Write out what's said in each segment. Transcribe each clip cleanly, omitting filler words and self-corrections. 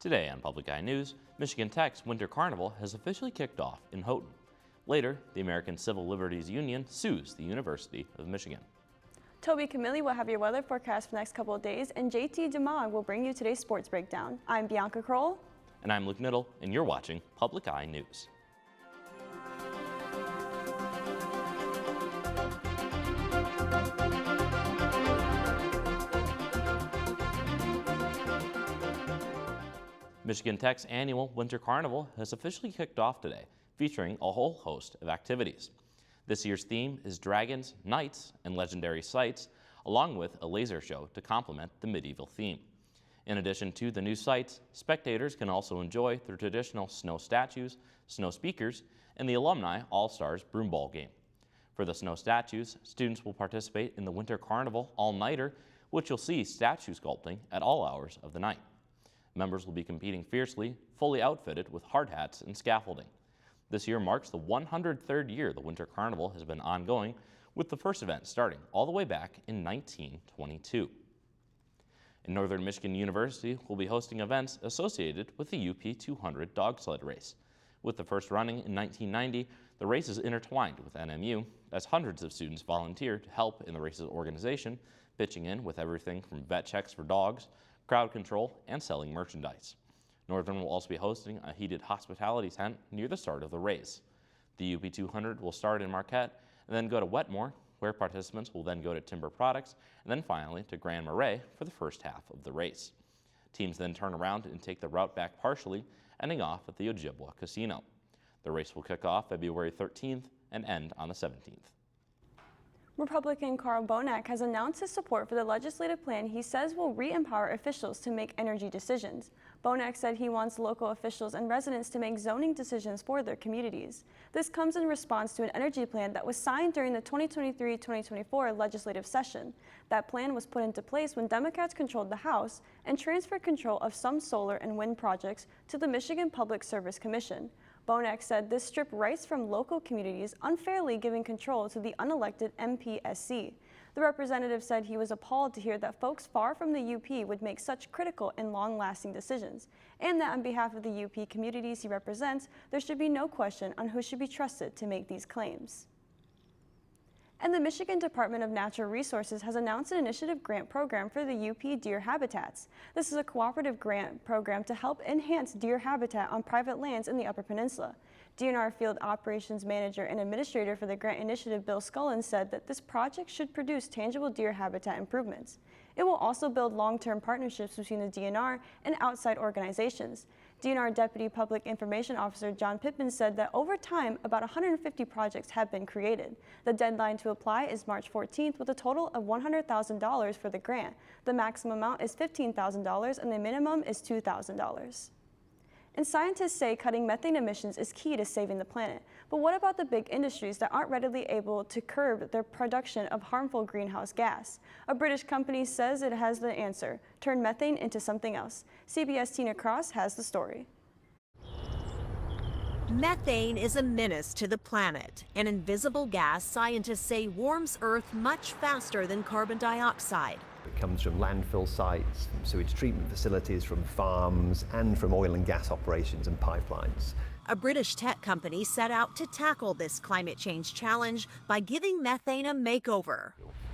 Today on Public Eye News, Michigan Tech's Winter Carnival has officially kicked off in Houghton. Later, the American Civil Liberties Union sues the University of Michigan. Toby Camilli will have your weather forecast for the next couple of days, and JT Demag will bring you today's sports breakdown. I'm Bianca Kroll. And I'm Luke Niddle, and you're watching Public Eye News. Michigan Tech's annual Winter Carnival has officially kicked off today, featuring a whole host of activities. This year's theme is dragons, knights, and legendary sights, along with a laser show to complement the medieval theme. In addition to the new sights, spectators can also enjoy the traditional snow statues, snow speakers, and the Alumni All-Stars Broomball game. For the snow statues, students will participate in the Winter Carnival All-Nighter, which you'll see statue sculpting at all hours of the night. Members will be competing fiercely, fully outfitted with hard hats and scaffolding. This year marks the 103rd year the Winter Carnival has been ongoing, with the first event starting all the way back in 1922. In Northern Michigan University will be hosting events associated with the UP 200 dog sled race. With the first running in 1990, the race is intertwined with NMU, as hundreds of students volunteer to help in the race's organization, pitching in with everything from vet checks for dogs, crowd control, and selling merchandise. Northern will also be hosting a heated hospitality tent near the start of the race. The UP 200 will start in Marquette and then go to Wetmore, where participants will then go to Timber Products, and then finally to Grand Marais for the first half of the race. Teams then turn around and take the route back partially, ending off at the Ojibwa Casino. The race will kick off February 13th and end on the 17th. Republican Carl Bonak has announced his support for the legislative plan he says will re-empower officials to make energy decisions. Bonak said he wants local officials and residents to make zoning decisions for their communities. This comes in response to an energy plan that was signed during the 2023-2024 legislative session. That plan was put into place when Democrats controlled the House and transferred control of some solar and wind projects to the Michigan Public Service Commission. Bonak said this stripped rights from local communities, unfairly giving control to the unelected MPSC. The representative said he was appalled to hear that folks far from the UP would make such critical and long-lasting decisions, and that on behalf of the UP communities he represents, there should be no question on who should be trusted to make these claims. And the Michigan Department of Natural Resources has announced an initiative grant program for the UP deer habitats. This is a cooperative grant program to help enhance deer habitat on private lands in the Upper Peninsula. DNR Field Operations Manager and Administrator for the grant initiative, Bill Scullin, said that this project should produce tangible deer habitat improvements. It will also build long-term partnerships between the DNR and outside organizations. DNR Deputy Public Information Officer John Pippin said that over time, about 150 projects have been created. The deadline to apply is March 14th with a total of $100,000 for the grant. The maximum amount is $15,000 and the minimum is $2,000. And scientists say cutting methane emissions is key to saving the planet. But what about the big industries that aren't readily able to curb their production of harmful greenhouse gas? A British company says it has the answer: turn methane into something else. CBS Tina Cross has the story. Methane is a menace to the planet, an invisible gas scientists say warms Earth much faster than carbon dioxide. It comes from landfill sites, from sewage treatment facilities, from farms, and from oil and gas operations and pipelines. A British tech company set out to tackle this climate change challenge by giving methane a makeover.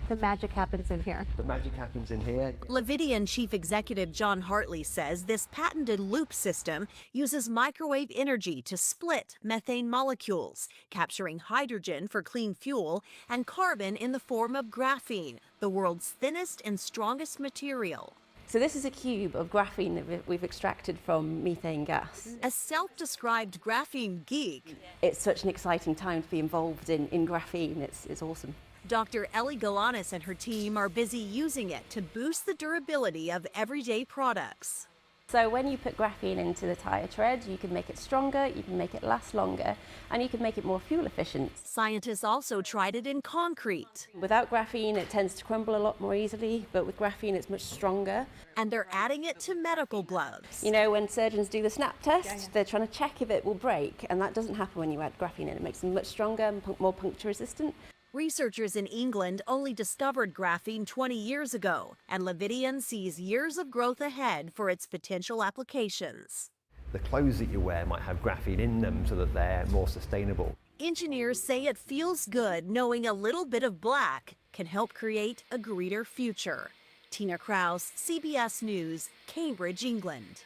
The magic happens in here. The magic happens in here. Levidian Chief Executive John Hartley says this patented loop system uses microwave energy to split methane molecules, capturing hydrogen for clean fuel and carbon in the form of graphene, the world's thinnest and strongest material. So this is a cube of graphene that we've extracted from methane gas. A self-described graphene geek, It's such an exciting time to be involved in graphene. It's awesome. Dr. Ellie Galanis and her team are busy using it to boost the durability of everyday products. So when you put graphene into the tire tread, you can make it stronger, you can make it last longer, and you can make it more fuel efficient. Scientists also tried it in concrete. Without graphene, it tends to crumble a lot more easily, but with graphene, it's much stronger. And they're adding it to medical gloves. You know, when surgeons do the snap test, they're trying to check if it will break, and that doesn't happen when you add graphene in. It makes them much stronger and more puncture resistant. Researchers in England only discovered graphene 20 years ago, and Levidian sees years of growth ahead for its potential applications. The clothes that you wear might have graphene in them so that they're more sustainable. Engineers say it feels good knowing a little bit of black can help create a greener future. Tina Kraus, CBS News, Cambridge, England.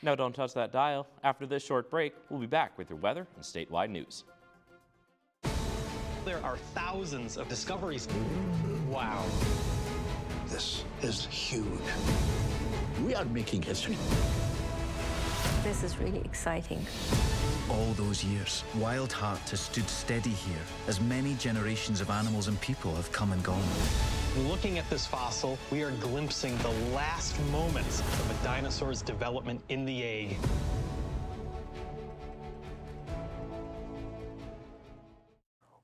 Now don't touch that dial. After this short break, we'll be back with your weather and statewide news. There are thousands of discoveries. Wow. This is huge. We are making history. This is really exciting. All those years, Wild Heart has stood steady here as many generations of animals and people have come and gone. Looking at this fossil, we are glimpsing the last moments of a dinosaur's development in the egg.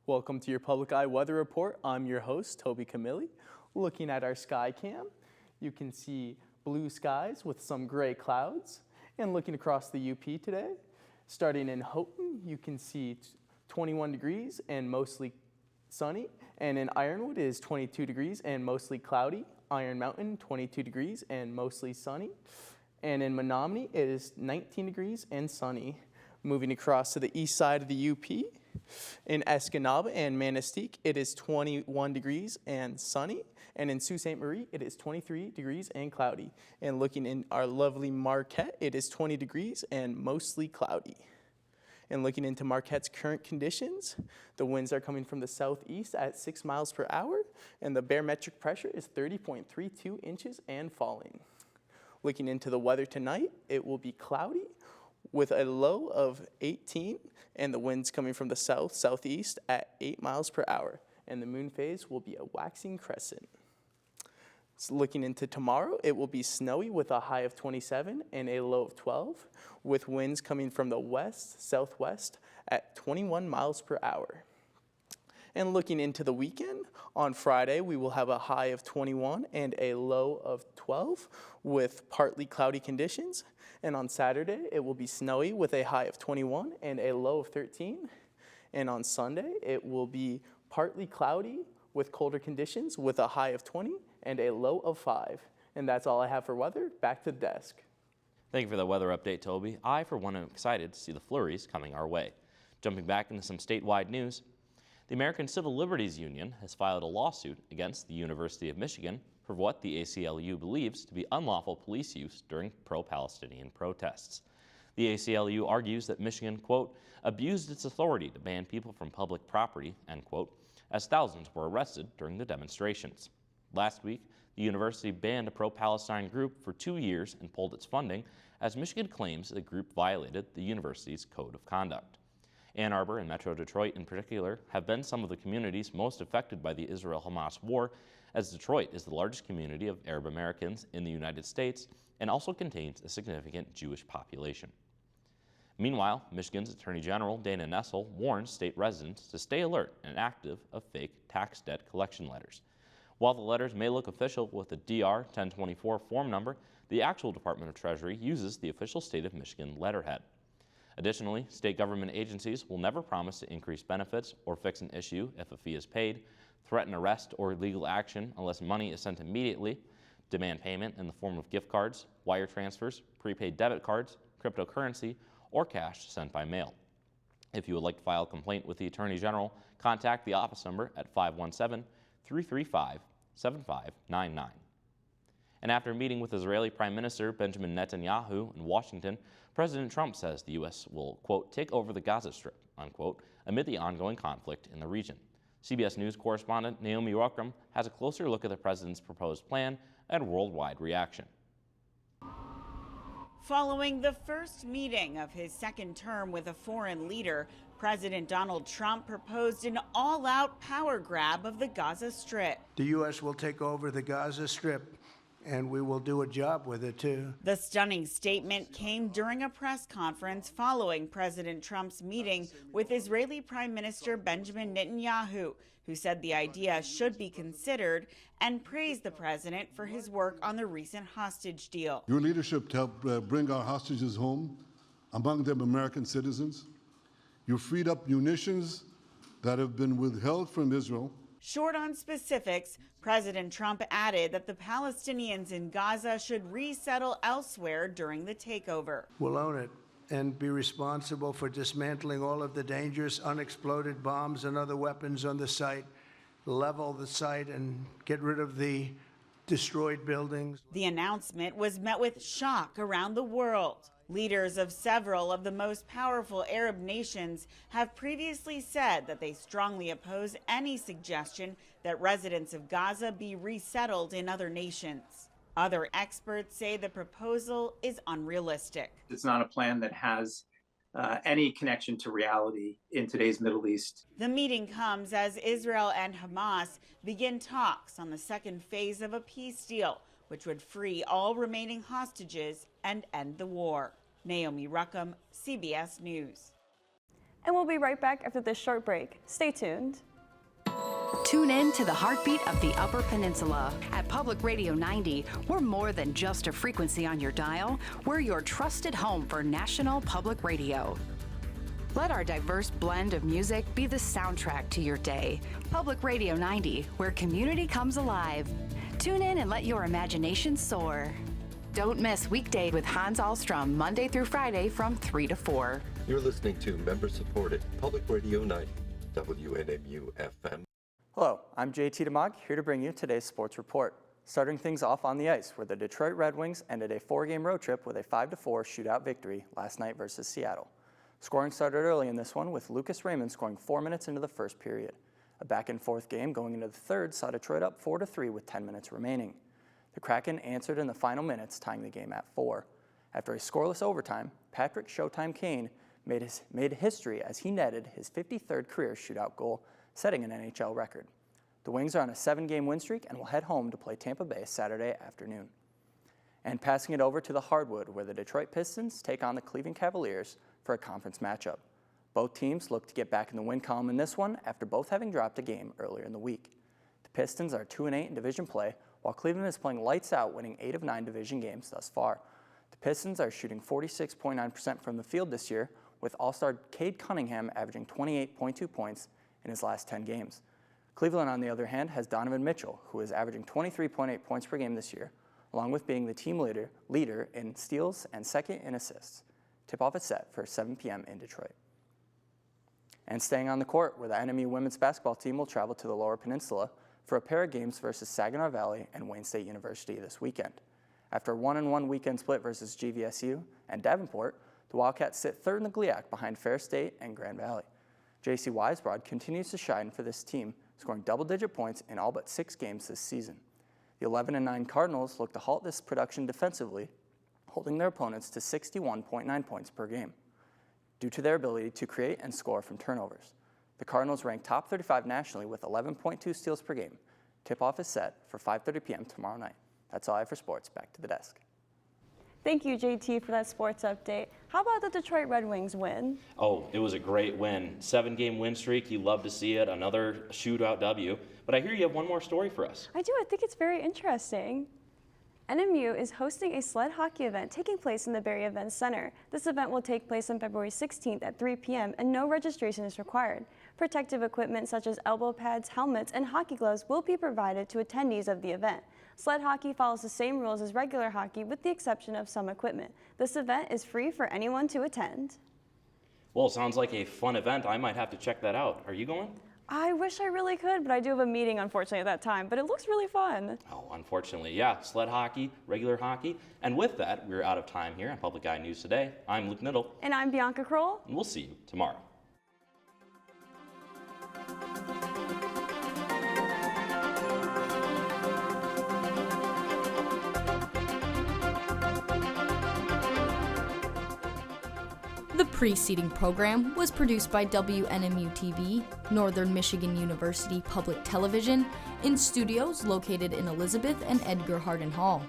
Welcome to your Public Eye Weather Report. I'm your host, Toby Camilli. Looking at our sky cam, you can see blue skies with some gray clouds. And looking across the UP today, starting in Houghton, you can see 21 degrees and mostly sunny. And in Ironwood it is 22 degrees and mostly cloudy. Iron Mountain, 22 degrees and mostly sunny. And in Menominee, it is 19 degrees and sunny. Moving across to the east side of the UP, in Escanaba and Manistee, it is 21 degrees and sunny. And in Sault Ste. Marie, it is 23 degrees and cloudy. And looking in our lovely Marquette, it is 20 degrees and mostly cloudy. And looking into Marquette's current conditions, the winds are coming from the southeast at 6 miles per hour, and the barometric pressure is 30.32 inches and falling. Looking into the weather tonight, it will be cloudy with a low of 18, and the winds coming from the southeast at 8 miles per hour. And the moon phase will be a waxing crescent. So looking into tomorrow, it will be snowy with a high of 27 and a low of 12, with winds coming from the west-southwest at 21 miles per hour. And looking into the weekend, on Friday, we will have a high of 21 and a low of 12 with partly cloudy conditions. And on Saturday, it will be snowy with a high of 21 and a low of 13. And on Sunday, it will be partly cloudy with colder conditions with a high of 20 and a low of 5. And that's all I have for weather. Back to the desk. Thank you for the weather update, Toby. I, for one, am excited to see the flurries coming our way. Jumping back into some statewide news, the American Civil Liberties Union has filed a lawsuit against the University of Michigan for what the ACLU believes to be unlawful police use during pro-Palestinian protests. The ACLU argues that Michigan, quote, abused its authority to ban people from public property, end quote, as thousands were arrested during the demonstrations. Last week, the university banned a pro-Palestine group for 2 years and pulled its funding as Michigan claims the group violated the university's code of conduct. Ann Arbor and Metro Detroit in particular have been some of the communities most affected by the Israel-Hamas war, as Detroit is the largest community of Arab Americans in the United States and also contains a significant Jewish population. Meanwhile, Michigan's Attorney General Dana Nessel warns state residents to stay alert and active of fake tax debt collection letters. While the letters may look official with a DR 1024 form number, the actual Department of Treasury uses the official state of Michigan letterhead. Additionally, state government agencies will never promise to increase benefits or fix an issue if a fee is paid, threaten arrest or legal action unless money is sent immediately, demand payment in the form of gift cards, wire transfers, prepaid debit cards, cryptocurrency, or cash sent by mail. If you would like to file a complaint with the Attorney General, contact the office number at 517-335-7599. And after meeting with Israeli Prime Minister Benjamin Netanyahu in Washington, President Trump says the U.S. will, quote, take over the Gaza Strip, unquote, amid the ongoing conflict in the region. CBS News correspondent Naomi Rockram has a closer look at the president's proposed plan and worldwide reaction. Following the first meeting of his second term with a foreign leader, President Donald Trump proposed an all-out power grab of the Gaza Strip. The U.S. will take over the Gaza Strip, and we will do a job with it, too. The stunning statement came during a press conference following President Trump's meeting with Israeli Prime Minister Benjamin Netanyahu, who said the idea should be considered and praised the president for his work on the recent hostage deal. Your leadership helped bring our hostages home, among them American citizens. You freed up munitions that have been withheld from Israel. Short on specifics, President Trump added that the Palestinians in Gaza should resettle elsewhere during the takeover. We'll own it and be responsible for dismantling all of the dangerous unexploded bombs and other weapons on the site, level the site, and get rid of the destroyed buildings. The announcement was met with shock around the world. Leaders of several of the most powerful Arab nations have previously said that they strongly oppose any suggestion that residents of Gaza be resettled in other nations. Other experts say the proposal is unrealistic. It's not a plan that has any connection to reality in today's Middle East. The meeting comes as Israel and Hamas begin talks on the second phase of a peace deal, which would free all remaining hostages and end the war. Naomi Ruckham, CBS News. And we'll be right back after this short break. Stay tuned. Tune in to the heartbeat of the Upper Peninsula. At Public Radio 90, we're more than just a frequency on your dial. We're your trusted home for national public radio. Let our diverse blend of music be the soundtrack to your day. Public Radio 90, where community comes alive. Tune in and let your imagination soar. Don't miss Weekday with Hans Ahlstrom, Monday through Friday from 3 to 4. You're listening to member-supported Public Radio 90, WNMU FM. Hello, I'm JT DeMog, here to bring you today's sports report. Starting things off on the ice, where the Detroit Red Wings ended a 4-game road trip with a 5-4 shootout victory last night versus Seattle. Scoring started early in this one, with Lucas Raymond scoring 4 minutes into the first period. A back-and-forth game going into the third saw Detroit up 4-3 with 10 minutes remaining. The Kraken answered in the final minutes, tying the game at 4. After a scoreless overtime, Patrick Showtime Kane made history as he netted his 53rd career shootout goal, setting an NHL record. The Wings are on a 7-game win streak and will head home to play Tampa Bay Saturday afternoon. And passing it over to the hardwood, where the Detroit Pistons take on the Cleveland Cavaliers for a conference matchup. Both teams look to get back in the win column in this one after both having dropped a game earlier in the week. The Pistons are 2-8 in division play, while Cleveland is playing lights out, winning 8 of 9 division games thus far. The Pistons are shooting 46.9% from the field this year, with All-Star Cade Cunningham averaging 28.2 points in his last 10 games. Cleveland, on the other hand, has Donovan Mitchell, who is averaging 23.8 points per game this year, along with being the team leader in steals and second in assists. Tip-off is set for 7 p.m. in Detroit. And staying on the court, where the NMU women's basketball team will travel to the Lower Peninsula for a pair of games versus Saginaw Valley and Wayne State University this weekend. After a 1-1 weekend split versus GVSU and Davenport, the Wildcats sit third in the GLIAC behind Fair State and Grand Valley. J.C. Weisbrod continues to shine for this team, scoring double-digit points in all but 6 games this season. The 11-9 Cardinals look to halt this production defensively, holding their opponents to 61.9 points per game, due to their ability to create and score from turnovers. The Cardinals rank top 35 nationally with 11.2 steals per game. Tip-off is set for 5:30 p.m. tomorrow night. That's all I have for sports. Back to the desk. Thank you, JT, for that sports update. How about the Detroit Red Wings win? Oh, it was a great win. 7-game win streak. You love to see it. Another shootout W. But I hear you have one more story for us. I do. I think it's very interesting. NMU is hosting a sled hockey event taking place in the Barrie Events Center. This event will take place on February 16th at 3 p.m. and no registration is required. Protective equipment such as elbow pads, helmets, and hockey gloves will be provided to attendees of the event. Sled hockey follows the same rules as regular hockey with the exception of some equipment. This event is free for anyone to attend. Well, it sounds like a fun event. I might have to check that out. Are you going? I wish I really could, but I do have a meeting, unfortunately, at that time. But it looks really fun. Oh, unfortunately, yeah. Sled hockey, regular hockey. And with that, we're out of time here on Public Eye News Today. I'm Luke Niddle. And I'm Bianca Kroll. And we'll see you tomorrow. The preceding program was produced by WNMU-TV, Northern Michigan University Public Television, in studios located in Elizabeth and Edgar Hardin Hall.